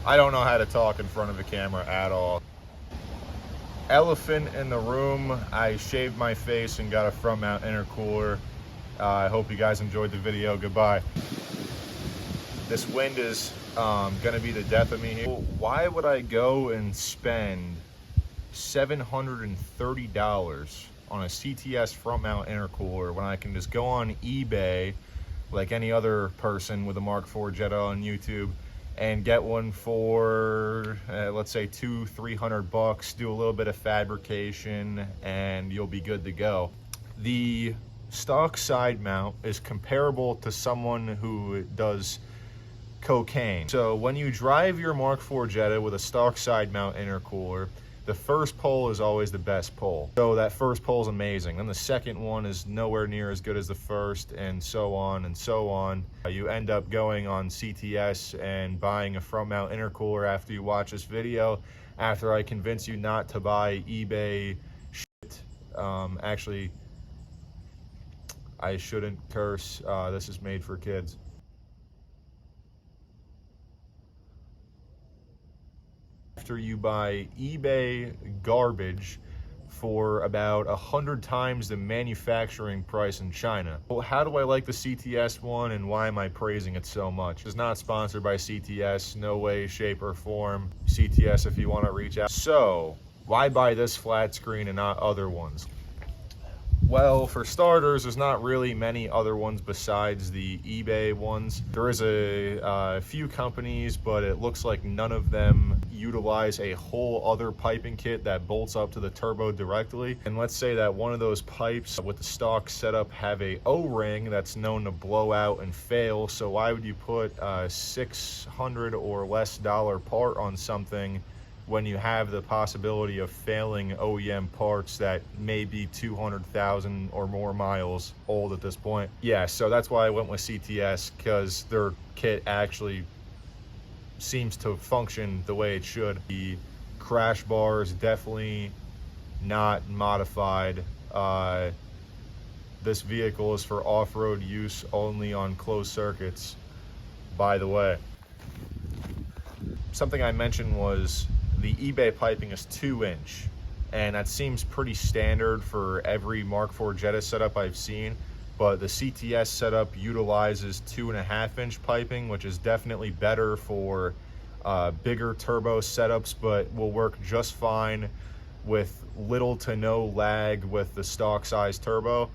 I don't know how to talk in front of a camera at all. Elephant in the room, I shaved my face and got a front mount intercooler. I hope you guys enjoyed the video. Goodbye. This wind is gonna be the death of me here. Why would I go and spend $730 on a CTS front mount intercooler when I can just go on eBay like any other person with a Mark IV Jetta on YouTube and get one for let's say $200-300, do a little bit of fabrication, and you'll be good to go. The stock side mount is comparable to someone who does cocaine. So when you drive your Mark IV Jetta with a stock side mount intercooler, the first pull is always the best pull. So that first pull is amazing. Then the second one is nowhere near as good as the first, and so on and so on. You end up going on CTS and buying a front mount intercooler after you watch this video, after I convince you not to buy eBay shit. Actually, I shouldn't curse. This is made for kids. After you buy eBay garbage for about 100 times the manufacturing price in China. Well, how do I like the CTS one, and why am I praising it so much? It's not sponsored by CTS, no way, shape, or form. CTS, if you want to reach out. So, why buy this flat screen and not other ones? Well, for starters, there's not really many other ones besides the eBay ones. There is a few companies, but it looks like none of them utilize a whole other piping kit that bolts up to the turbo directly. And let's say that one of those pipes with the stock setup have a O-ring that's known to blow out and fail. So why would you put a $600 or less part on something when you have the possibility of failing OEM parts that may be 200,000 or more miles old at this point? Yeah, so that's why I went with CTS, because their kit actually seems to function the way it should. The crash bar is definitely not modified. This vehicle is for off-road use only on closed circuits, by the way. Something I mentioned was the eBay piping is 2-inch, and that seems pretty standard for every Mark IV Jetta setup I've seen, but the CTS setup utilizes 2.5-inch piping, which is definitely better for bigger turbo setups, but will work just fine with little to no lag with the stock size turbo.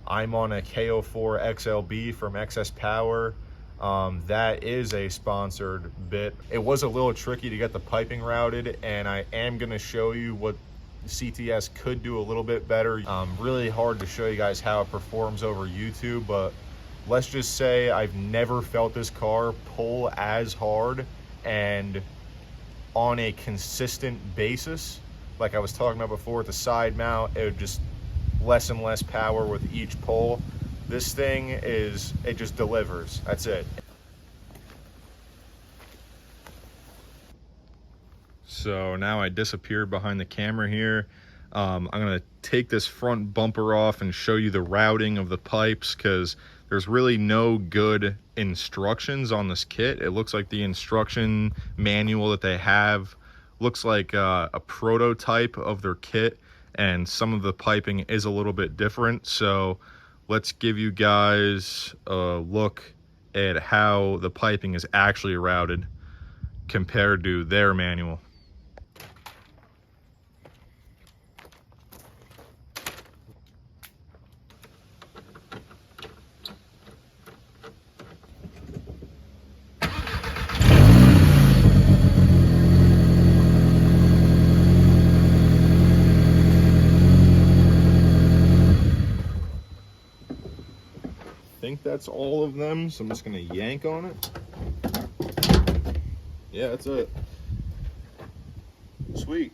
I'm on a K04 XLB from XS Power. That is a sponsored bit. It was a little tricky to get the piping routed, and I am going to show you what CTS could do a little bit better. Really hard to show you guys how it performs over YouTube, but let's just say I've never felt this car pull as hard and on a consistent basis. Like I was talking about before with the side mount, it would just less and less power with each pull. This thing is, it just delivers. That's it. So now I disappeared behind the camera here. I'm gonna take this front bumper off and show you the routing of the pipes, because there's really no good instructions on this kit. It looks like the instruction manual that they have looks like a prototype of their kit, and some of the piping is a little bit different. So let's give you guys a look at how the piping is actually routed compared to their manual. I think that's all of them, so I'm just gonna yank on it. Yeah, that's it. Sweet.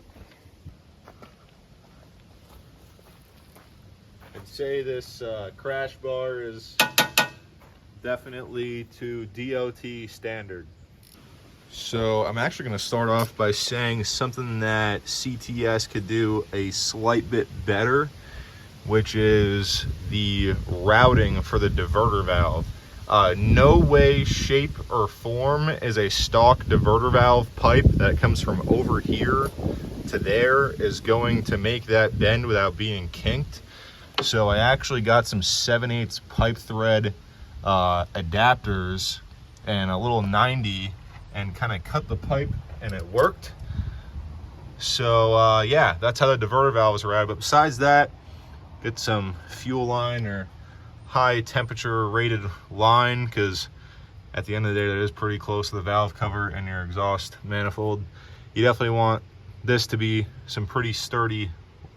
I'd say this crash bar is definitely to DOT standard. So I'm actually going to start off by saying something that CTS could do a slight bit better, which is the routing for the diverter valve. No way, shape, or form is a stock diverter valve pipe that comes from over here to there is going to make that bend without being kinked. So I actually got some 7/8 pipe thread adapters and a little 90 and kind of cut the pipe, and it worked. So yeah, that's how the diverter valves are at. But besides that, get some fuel line or high temperature rated line, because at the end of the day that is pretty close to the valve cover and your exhaust manifold. You definitely want this to be some pretty sturdy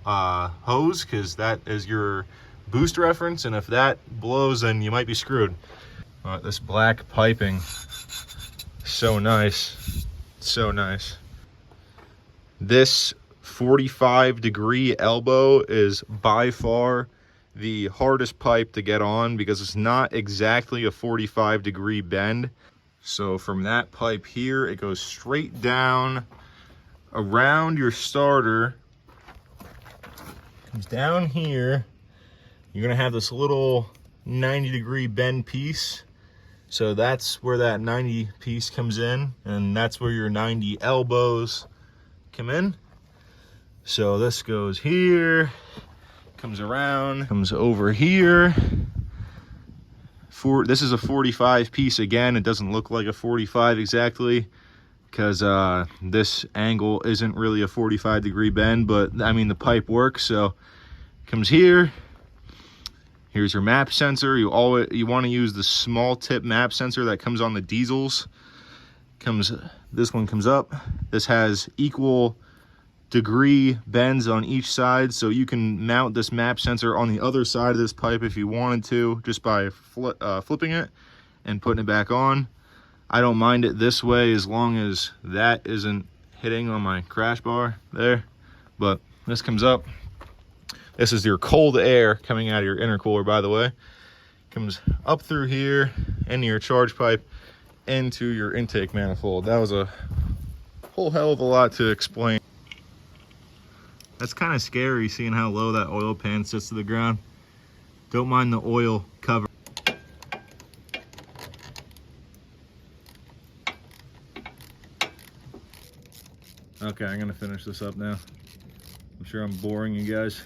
hose, because that is your boost reference, and if that blows then you might be screwed. This black piping, so nice, so nice. This 45-degree elbow is by far the hardest pipe to get on, because it's not exactly a 45-degree bend. So from that pipe here, it goes straight down around your starter, comes down here. You're gonna have this little 90-degree bend piece. So that's where that 90 piece comes in, and that's where your 90 elbows come in. So this goes here, comes around, comes over here. This is a 45 piece again. It doesn't look like a 45 exactly, because this angle isn't really a 45-degree bend, but I mean the pipe works. So it comes here. Here's your map sensor. You want to use the small tip map sensor that comes on the diesels. This one comes up. This has equal degree bends on each side, so you can mount this map sensor on the other side of this pipe if you wanted to, just by flipping it and putting it back on. I don't mind it this way as long as that isn't hitting on my crash bar there. But this comes up. This is your cold air coming out of your intercooler, by the way. Comes up through here into your charge pipe into your intake manifold. That was a whole hell of a lot to explain. That's kind of scary seeing how low that oil pan sits to the ground. Don't mind the oil cover. Okay, I'm gonna finish this up now. I'm sure I'm boring you guys.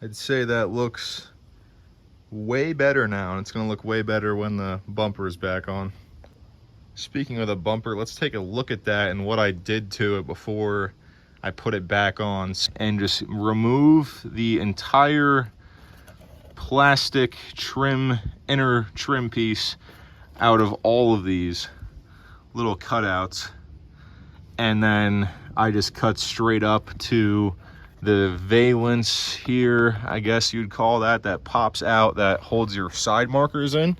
I'd say that looks way better now, and it's gonna look way better when the bumper is back on. Speaking of the bumper, let's take a look at that and what I did to it before I put it back on, and just remove the entire plastic trim, inner trim piece out of all of these little cutouts. And then I just cut straight up to the valence here, I guess you'd call that, that pops out, that holds your side markers in,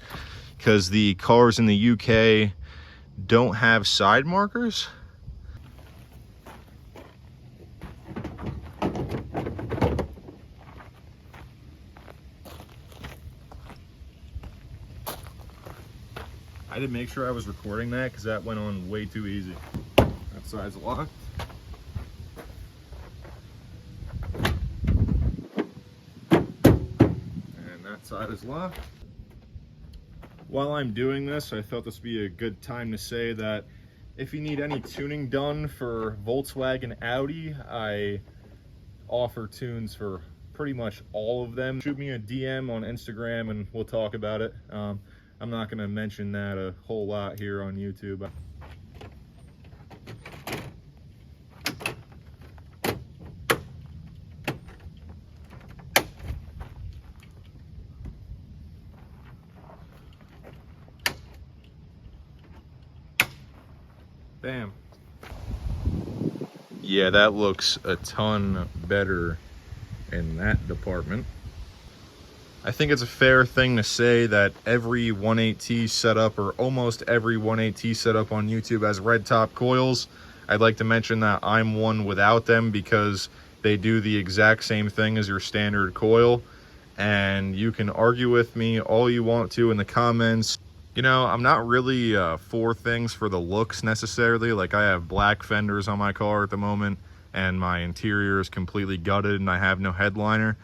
because the cars in the UK don't have side markers. I didn't make sure I was recording that because that went on way too easy. That side's locked. And that side is locked. While I'm doing this, I thought this would be a good time to say that if you need any tuning done for Volkswagen, Audi, I offer tunes for pretty much all of them. Shoot me a DM on Instagram and we'll talk about it. I'm not going to mention that a whole lot here on YouTube. Bam. Yeah, that looks a ton better in that department. I think it's a fair thing to say that every 1.8T setup, or almost every 1.8T setup on YouTube, has red top coils. I'd like to mention that I'm one without them because they do the exact same thing as your standard coil. And you can argue with me all you want to in the comments. You know, I'm not really for things for the looks necessarily. Like, I have black fenders on my car at the moment and my interior is completely gutted and I have no headliner.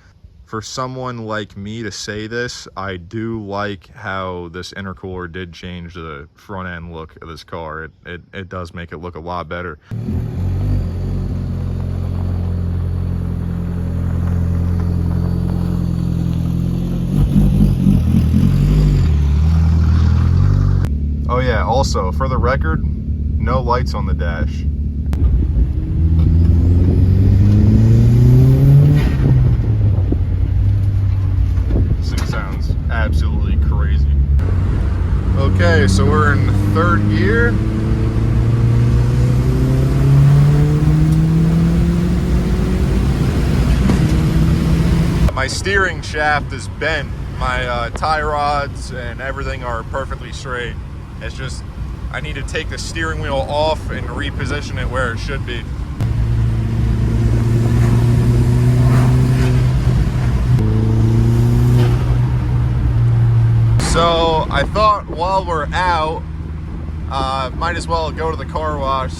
for someone like me to say this, I do like how this intercooler did change the front end look of this car. It does make it look a lot better. Oh yeah, also, for the record, no lights on the dash. This thing sounds absolutely crazy. Okay, so we're in third gear. My steering shaft is bent. My tie rods and everything are perfectly straight. It's just, I need to take the steering wheel off and reposition it where it should be. So I thought while we're out, might as well go to the car wash.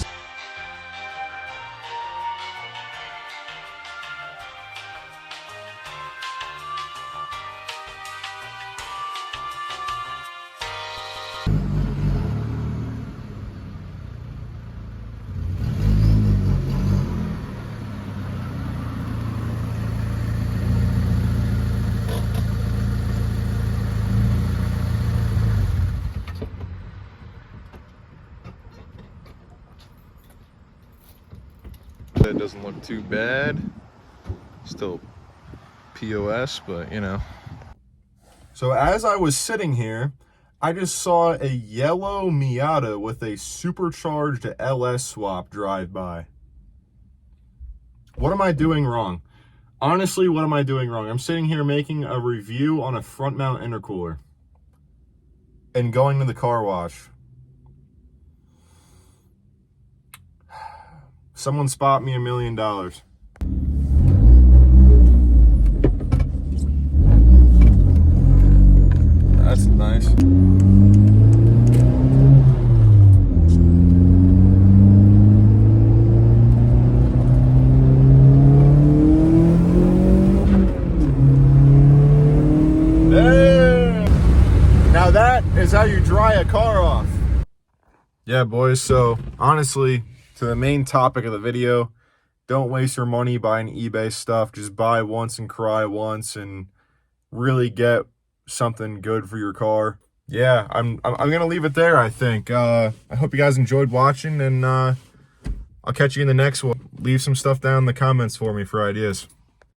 That doesn't look too bad. Still POS, but you know. So as I was sitting here, I just saw a yellow Miata with a supercharged LS swap drive by. What am I doing wrong? Honestly, what am I doing wrong? I'm sitting here making a review on a front mount intercooler and going to the car wash. Someone spot me $1 million. That's nice. Damn. Now that is how you dry a car off. Yeah, boys, so honestly, to the main topic of the video, don't waste your money buying eBay stuff. Just buy once and cry once and really get something good for your car. Yeah, I'm gonna leave it there, I think. I hope you guys enjoyed watching, and I'll catch you in the next one. Leave some stuff down in the comments for me for ideas.